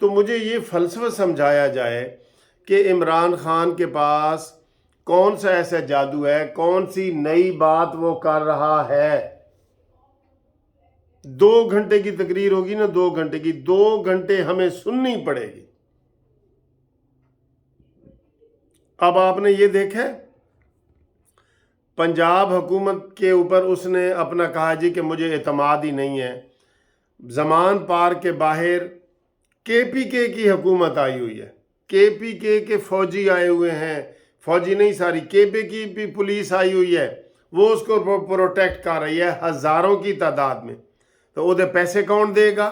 تو مجھے یہ فلسفہ سمجھایا جائے کہ عمران خان کے پاس کون سا ایسا جادو ہے، کون سی نئی بات وہ کر رہا ہے۔ 2 گھنٹے کی تقریر ہوگی نا، 2 گھنٹے کی، 2 گھنٹے ہمیں سننی پڑے گی۔ اب آپ نے یہ دیکھا پنجاب حکومت کے اوپر اس نے اپنا کہا جی کہ مجھے اعتماد ہی نہیں ہے۔ زمان پارک کے باہر کے پی کے کی حکومت آئی ہوئی ہے، کے پی کے فوجی آئے ہوئے ہیں، فوجی نہیں ساری کے پی کی بھی پولیس آئی ہوئی ہے، وہ اس کو پروٹیکٹ کر رہی ہے ہزاروں کی تعداد میں۔ تو وہ پیسے کون دے گا؟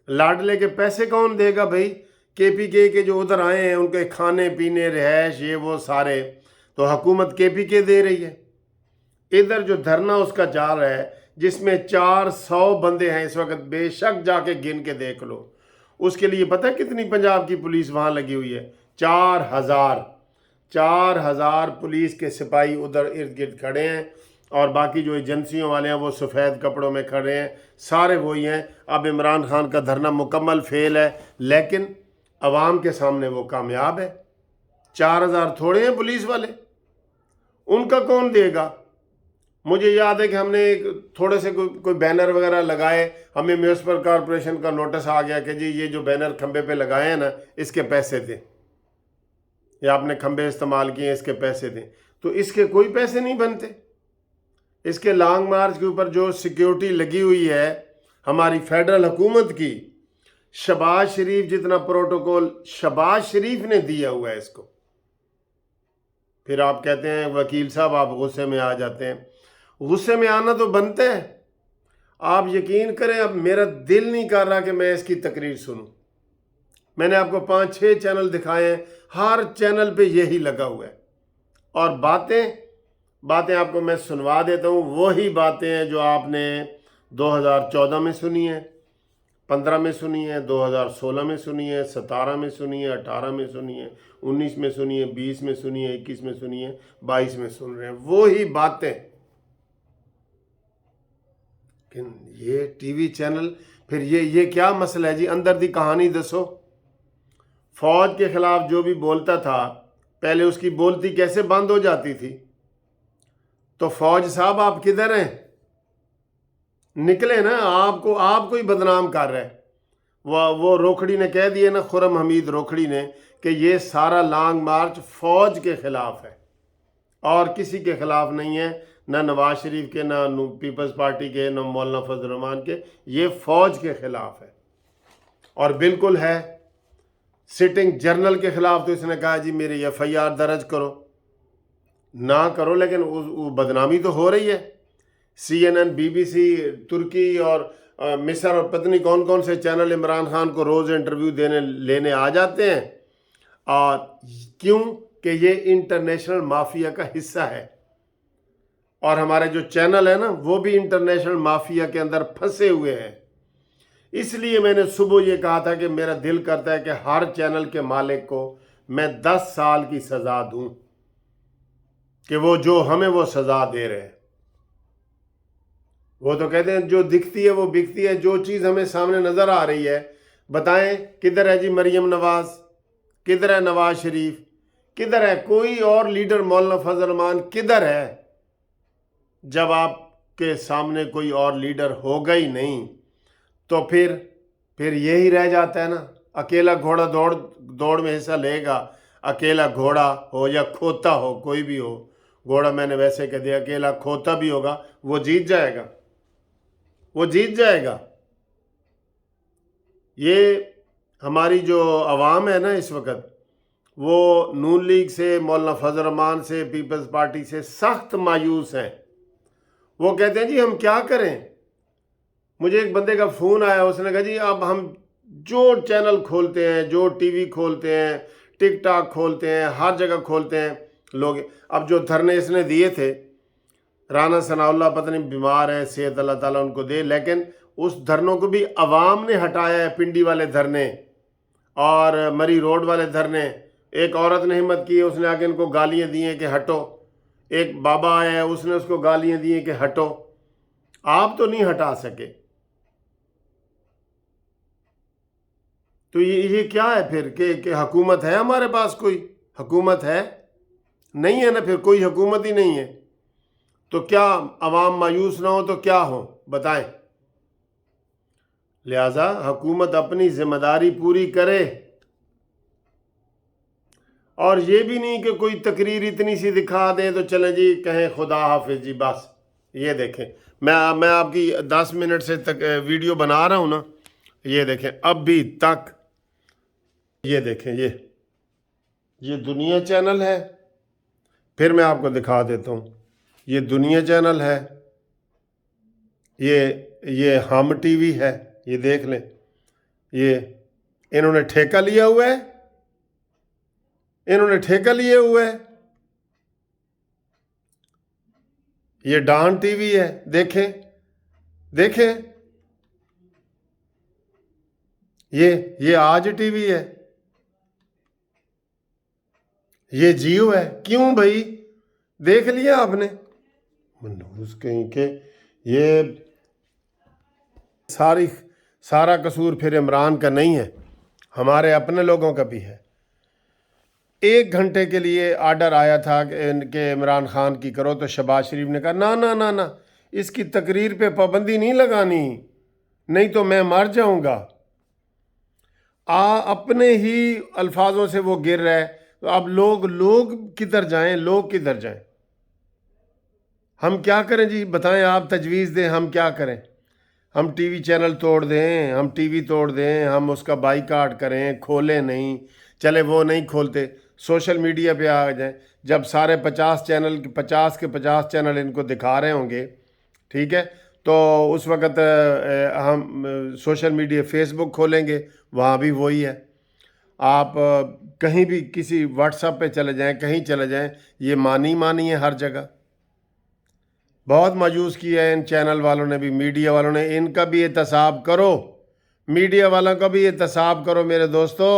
لاڈلے کے پیسے کون دے گا بھائی؟ کے پی کے جو ادھر آئے ہیں ان کے کھانے پینے رہائش یہ وہ سارے تو حکومت کے پی کے دے رہی ہے۔ ادھر جو دھرنا اس کا چال رہا ہے جس میں 400 بندے ہیں اس وقت، بے شک جا کے گن کے دیکھ لو۔ اس کے لیے پتہ ہے کتنی پنجاب کی پولیس وہاں لگی ہوئی ہے؟ 4000 پولیس کے سپاہی ادھر ارد گرد کھڑے ہیں، اور باقی جو ایجنسیوں والے ہیں وہ سفید کپڑوں میں کھڑے ہیں، سارے وہی ہیں۔ اب عمران خان کا دھرنا مکمل فیل ہے، لیکن عوام کے سامنے وہ کامیاب ہے۔ 4000 تھوڑے ہیں پولیس والے، ان کا کون دے گا؟ مجھے یاد ہے کہ ہم نے تھوڑے سے کوئی بینر وغیرہ لگائے، ہمیں میونسپل کارپوریشن کا نوٹس آ گیا کہ جی یہ جو بینر کھمبے پہ لگائے ہیں نا اس کے پیسے دیں، یا آپ نے کھمبے استعمال کیے ہیں اس کے پیسے دیں۔ تو اس کے کوئی پیسے نہیں بنتے۔ اس کے لانگ مارچ کے اوپر جو سیکیورٹی لگی ہوئی ہے ہماری فیڈرل حکومت کی، شہباز شریف جتنا پروٹوکول شہباز شریف نے دیا ہوا ہے اس کو۔ پھر آپ کہتے ہیں وکیل صاحب آپ غصے میں آ جاتے ہیں، غصے میں آنا تو بنتا ہے۔ آپ یقین کریں اب میرا دل نہیں کر رہا کہ میں اس کی تقریر سنوں۔ میں نے آپ کو 5-6 چینل دکھائے ہیں، ہر چینل پہ یہی لگا ہوا ہے، اور باتیں آپ کو میں سنوا دیتا ہوں۔ وہی باتیں ہیں جو آپ نے 2014 میں سنی ہیں، 15 میں سنی ہے، 2016 میں سنی ہے، 17 میں سنی ہے، 18 میں سنی ہے، 19 میں سنی ہے، 20 میں سنی ہے، 21 میں سنی ہے، 22 میں سن رہے ہیں، وہی باتیں۔ یہ ٹی وی چینل پھر یہ کیا مسئلہ ہے جی؟ اندر دی کہانی دسو۔ فوج کے خلاف جو بھی بولتا تھا پہلے اس کی بولتی کیسے بند ہو جاتی تھی؟ تو فوج صاحب آپ کدھر ہیں؟ نکلے نا، آپ کو ہی بدنام کر رہے۔ وہ روکھڑی نے کہہ دیے نا، خرم حمید روکھڑی نے، کہ یہ سارا لانگ مارچ فوج کے خلاف ہے اور کسی کے خلاف نہیں ہے، نہ نواز شریف کے، نہ پیپلز پارٹی کے، نہ مولانا فضل الرحمان کے، یہ فوج کے خلاف ہے۔ اور بالکل ہے، سٹنگ جرنل کے خلاف تو اس نے کہا جی میری FIR درج کرو، نہ کرو، لیکن وہ بدنامی تو ہو رہی ہے۔ CNN BBC ترکی اور مصر اور پتہ نہیں کون سے چینل عمران خان کو روز انٹرویو لینے آ جاتے ہیں، اور کیوں کہ یہ انٹرنیشنل مافیا کا حصہ ہے، اور ہمارے جو چینل ہے نا وہ بھی انٹرنیشنل مافیا کے اندر پھنسے ہوئے ہیں۔ اس لیے میں نے صبح یہ کہا تھا کہ میرا دل کرتا ہے کہ ہر چینل کے مالک کو میں 10 سال کی سزا دوں، کہ وہ جو ہمیں وہ سزا دے رہے ہیں۔ وہ تو کہتے ہیں جو دکھتی ہے وہ بکتی ہے، جو چیز ہمیں سامنے نظر آ رہی ہے بتائیں کدھر ہے جی؟ مریم نواز کدھر ہے؟ نواز شریف کدھر ہے؟ کوئی اور لیڈر مولانا فضل الرحمان کدھر ہے؟ جب آپ کے سامنے کوئی اور لیڈر ہوگا ہی نہیں تو پھر یہی رہ جاتا ہے نا، اکیلا گھوڑا دوڑ میں حصہ لے گا، اکیلا گھوڑا ہو یا کھوتا ہو، کوئی بھی ہو، گھوڑا میں نے ویسے کہہ دیا، اکیلا کھوتا بھی ہوگا وہ جیت جائے گا، وہ جیت جائے گا۔ یہ ہماری جو عوام ہے نا اس وقت، وہ نون لیگ سے، مولانا فضل الرحمان سے، پیپلز پارٹی سے سخت مایوس ہیں۔ وہ کہتے ہیں جی ہم کیا کریں؟ مجھے ایک بندے کا فون آیا، اس نے کہا جی اب ہم جو چینل کھولتے ہیں، جو ٹی وی کھولتے ہیں، ٹک ٹاک کھولتے ہیں، ہر جگہ کھولتے ہیں لوگ، اب جو دھرنے اس نے دیے تھے، رانا ثناء اللہ پتہ نہیں بیمار ہیں، صحت اللہ تعالیٰ ان کو دے، لیکن اس دھرنوں کو بھی عوام نے ہٹایا ہے، پنڈی والے دھرنے اور مری روڈ والے دھرنے۔ ایک عورت نے ہمت کی، اس نے آ کے ان کو گالیاں دی ہیں کہ ہٹو، ایک بابا آیا ہے اس نے اس کو گالیاں دی ہیں کہ ہٹو، آپ تو نہیں ہٹا سکے۔ تو یہ کیا ہے پھر کہ حکومت ہے ہمارے پاس؟ کوئی حکومت ہے؟ نہیں ہے نا، پھر کوئی حکومت ہی نہیں ہے تو کیا عوام مایوس نہ ہو تو کیا ہو بتائیں؟ لہذا حکومت اپنی ذمہ داری پوری کرے، اور یہ بھی نہیں کہ کوئی تقریر اتنی سی دکھا دیں تو چلیں جی کہیں خدا حافظ جی بس۔ یہ دیکھیں، میں آپ کی 10 منٹ سے تک ویڈیو بنا رہا ہوں نا، یہ دیکھیں ابھی تک، یہ دیکھیں، یہ دنیا چینل ہے، پھر میں آپ کو دکھا دیتا ہوں، یہ دنیا چینل ہے، یہ ہم ٹی وی ہے، یہ دیکھ لیں، یہ انہوں نے ٹھیکہ لیا ہوا ہے، انہوں نے ٹھیکہ لیے ہوئے ہے۔ یہ ڈان ٹی وی ہے، دیکھیں دیکھیں، یہ آج ٹی وی ہے، یہ جیو ہے۔ کیوں بھائی؟ دیکھ لیا آپ نے؟ منحوس کہیں کہ یہ سارا قصور پھر عمران کا نہیں ہے، ہمارے اپنے لوگوں کا بھی ہے۔ 1 گھنٹے کے لیے آرڈر آیا تھا کہ عمران خان کی کرو، تو شہباز شریف نے کہا نا نا نا نا، اس کی تقریر پہ پابندی نہیں لگانی، نہیں تو میں مر جاؤں گا۔ اپنے ہی الفاظوں سے وہ گر رہا ہے، تو اب لوگ کدھر جائیں؟ لوگ کدھر جائیں؟ ہم کیا کریں جی؟ بتائیں، آپ تجویز دیں، ہم کیا کریں؟ ہم ٹی وی چینل توڑ دیں، ہم ٹی وی توڑ دیں، ہم اس کا بائیکاٹ کریں، کھولیں نہیں؟ چلے وہ نہیں کھولتے، سوشل میڈیا پہ آ جائیں، جب سارے 50 چینل 50 کے 50 چینل ان کو دکھا رہے ہوں گے، ٹھیک ہے، تو اس وقت ہم سوشل میڈیا فیس بک کھولیں گے، وہاں بھی وہی ہے۔ آپ کہیں بھی کسی واٹس ایپ پہ چلے جائیں، کہیں چلے جائیں، یہ مانی ہے ہر جگہ۔ بہت مایوس کیا ہے ان چینل والوں نے بھی، میڈیا والوں نے، ان کا بھی احتساب کرو، میڈیا والوں کا بھی احتساب کرو میرے دوستو۔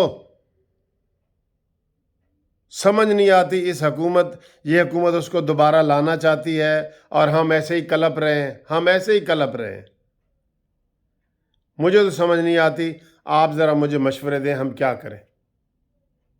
سمجھ نہیں آتی اس حکومت، یہ حکومت اس کو دوبارہ لانا چاہتی ہے، اور ہم ایسے ہی کلپ رہے ہیں، ہم ایسے ہی کلپ رہے ہیں۔ مجھے تو سمجھ نہیں آتی، آپ ذرا مجھے مشورے دیں، ہم کیا کریں؟